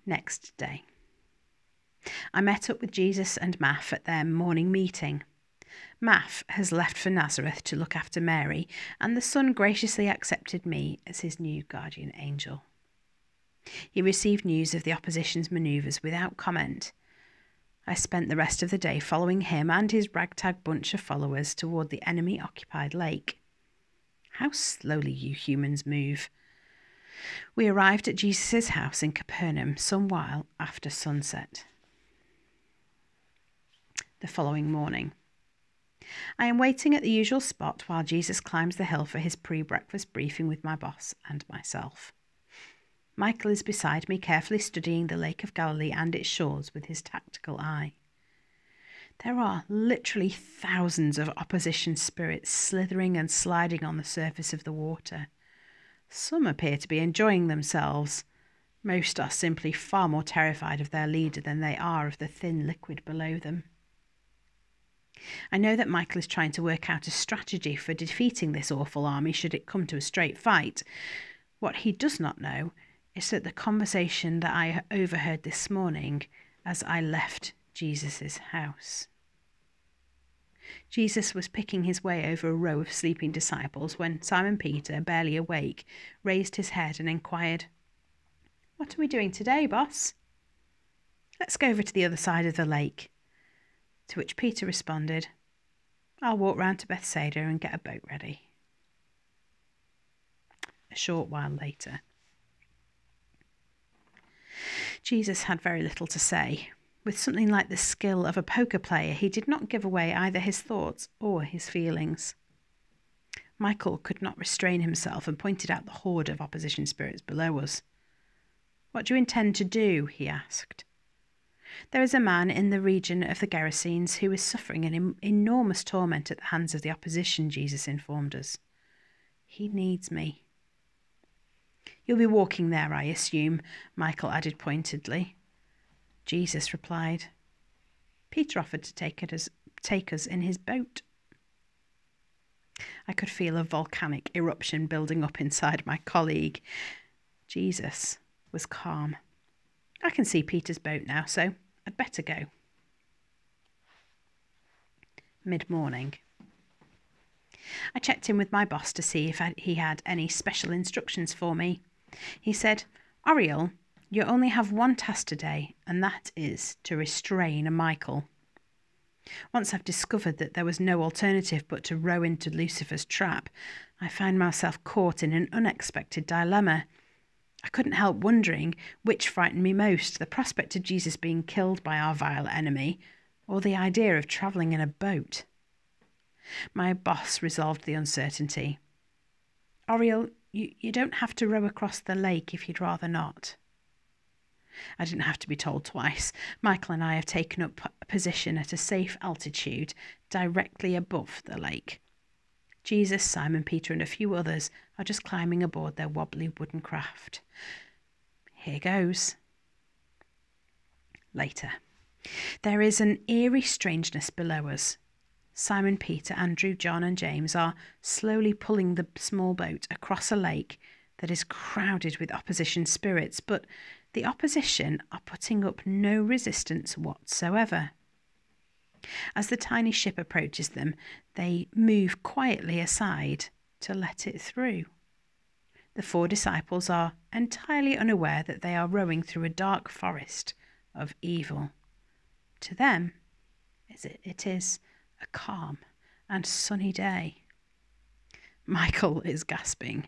Next day. I met up with Jesus and Math at their morning meeting. Math has left for Nazareth to look after Mary, and the son graciously accepted me as his new guardian angel. He received news of the opposition's manoeuvres without comment. I spent the rest of the day following him and his ragtag bunch of followers toward the enemy-occupied lake. How slowly you humans move. We arrived at Jesus' house in Capernaum some while after sunset. The following morning. I am waiting at the usual spot while Jesus climbs the hill for his pre-breakfast briefing with my boss and myself. Michael is beside me, carefully studying the Lake of Galilee and its shores with his tactical eye. There are literally thousands of opposition spirits slithering and sliding on the surface of the water. Some appear to be enjoying themselves. Most are simply far more terrified of their leader than they are of the thin liquid below them. I know that Michael is trying to work out a strategy for defeating this awful army should it come to a straight fight. What he does not know is that the conversation that I overheard this morning as I left Jesus' house. Jesus was picking his way over a row of sleeping disciples when Simon Peter, barely awake, raised his head and inquired, "What are we doing today, boss?" "Let's go over to the other side of the lake." To which Peter responded, "I'll walk round to Bethsaida and get a boat ready." A short while later. Jesus had very little to say. With something like the skill of a poker player, he did not give away either his thoughts or his feelings. Michael could not restrain himself and pointed out the horde of opposition spirits below us. "What do you intend to do?" he asked. "There is a man in the region of the Gerasenes who is suffering an enormous torment at the hands of the opposition," Jesus informed us. "He needs me." "You'll be walking there, I assume," Michael added pointedly. Jesus replied, "Peter offered to take us in his boat." I could feel a volcanic eruption building up inside my colleague. Jesus was calm. "I can see Peter's boat now, so I'd better go." Mid-morning. I checked in with my boss to see if he had any special instructions for me. He said, "Oriel, you only have one task today, and that is to restrain Michael. Once I've discovered that there was no alternative but to row into Lucifer's trap, I found myself caught in an unexpected dilemma. I couldn't help wondering which frightened me most, the prospect of Jesus being killed by our vile enemy, or the idea of travelling in a boat. My boss resolved the uncertainty. "Oriel, you don't have to row across the lake if you'd rather not." I didn't have to be told twice. Michael and I have taken up a position at a safe altitude directly above the lake. Jesus, Simon, Peter, and a few others are just climbing aboard their wobbly wooden craft. Here goes. Later. There is an eerie strangeness below us. Simon, Peter, Andrew, John, and James are slowly pulling the small boat across a lake that is crowded with opposition spirits, but the opposition are putting up no resistance whatsoever. As the tiny ship approaches them, they move quietly aside to let it through. The 4 disciples are entirely unaware that they are rowing through a dark forest of evil. To them, it is a calm and sunny day. Michael is gasping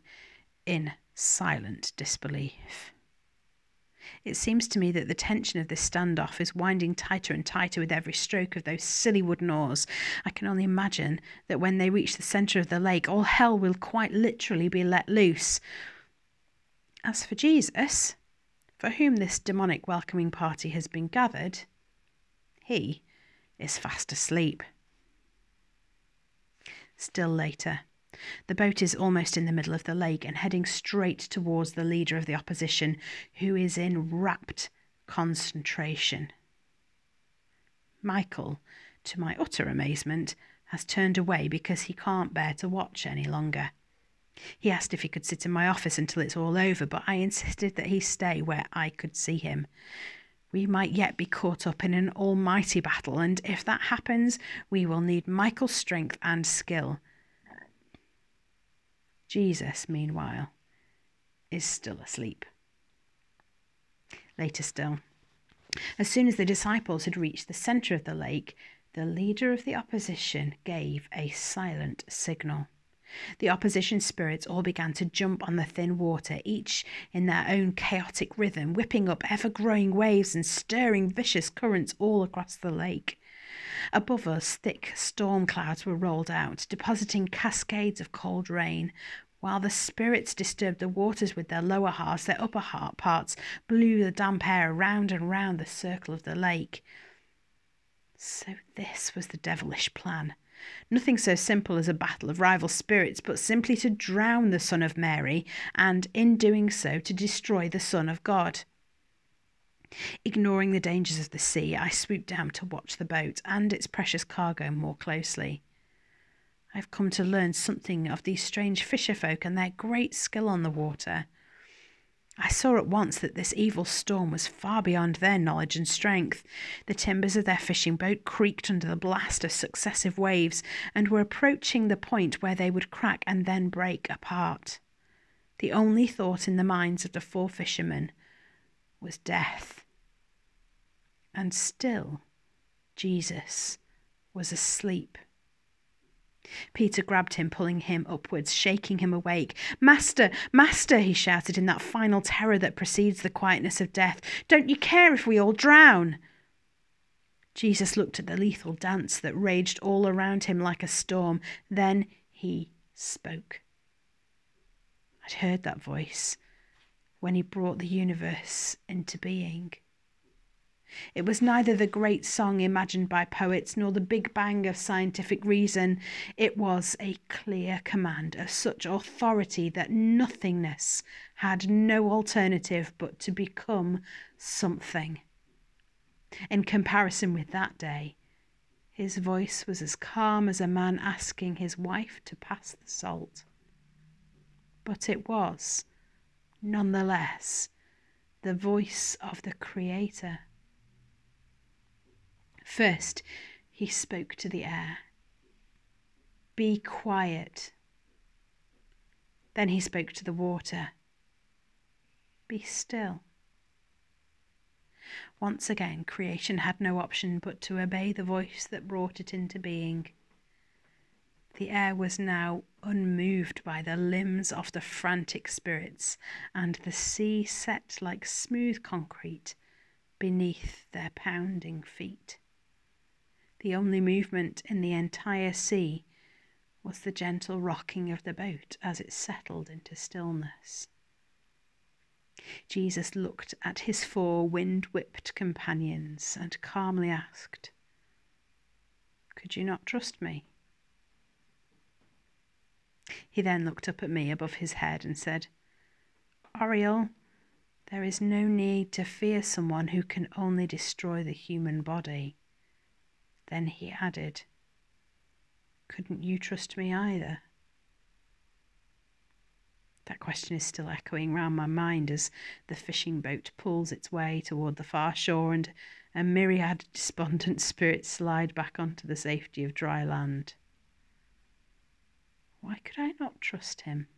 in silent disbelief. It seems to me that the tension of this standoff is winding tighter and tighter with every stroke of those silly wooden oars. I can only imagine that when they reach the centre of the lake, all hell will quite literally be let loose. As for Jesus, for whom this demonic welcoming party has been gathered, he is fast asleep. Still later. The boat is almost in the middle of the lake and heading straight towards the leader of the opposition, who is in rapt concentration. Michael, to my utter amazement, has turned away because he can't bear to watch any longer. He asked if he could sit in my office until it's all over, but I insisted that he stay where I could see him. We might yet be caught up in an almighty battle, and if that happens, we will need Michael's strength and skill. Jesus, meanwhile, is still asleep. Later still, as soon as the disciples had reached the centre of the lake, the leader of the opposition gave a silent signal. The opposition spirits all began to jump on the thin water, each in their own chaotic rhythm, whipping up ever-growing waves and stirring vicious currents all across the lake. Above us, thick storm clouds were rolled out, depositing cascades of cold rain. While the spirits disturbed the waters with their lower halves, their upper parts blew the damp air round and round the circle of the lake. So this was the devilish plan. Nothing so simple as a battle of rival spirits, but simply to drown the Son of Mary, and in doing so to destroy the Son of God. Ignoring the dangers of the sea, I swooped down to watch the boat and its precious cargo more closely. I've come to learn something of these strange fisher folk and their great skill on the water. I saw at once that this evil storm was far beyond their knowledge and strength. The timbers of their fishing boat creaked under the blast of successive waves and were approaching the point where they would crack and then break apart. The only thought in the minds of the 4 fishermen was death. And still, Jesus was asleep. Peter grabbed him, pulling him upwards, shaking him awake. "Master, Master," he shouted in that final terror that precedes the quietness of death. "Don't you care if we all drown?" Jesus looked at the lethal dance that raged all around him like a storm. Then he spoke. I'd heard that voice when he brought the universe into being. It was neither the great song imagined by poets nor the big bang of scientific reason. It was a clear command of such authority that nothingness had no alternative but to become something. In comparison with that day, his voice was as calm as a man asking his wife to pass the salt. But it was, nonetheless, the voice of the Creator. First, he spoke to the air. "Be quiet." Then he spoke to the water. "Be still." Once again, creation had no option but to obey the voice that brought it into being. The air was now unmoved by the limbs of the frantic spirits, and the sea set like smooth concrete beneath their pounding feet. The only movement in the entire sea was the gentle rocking of the boat as it settled into stillness. Jesus looked at his 4 wind-whipped companions and calmly asked, "Could you not trust me?" He then looked up at me above his head and said, "Oriel, there is no need to fear someone who can only destroy the human body." Then he added, "Couldn't you trust me either?" That question is still echoing round my mind as the fishing boat pulls its way toward the far shore and a myriad despondent spirits slide back onto the safety of dry land. Why could I not trust him?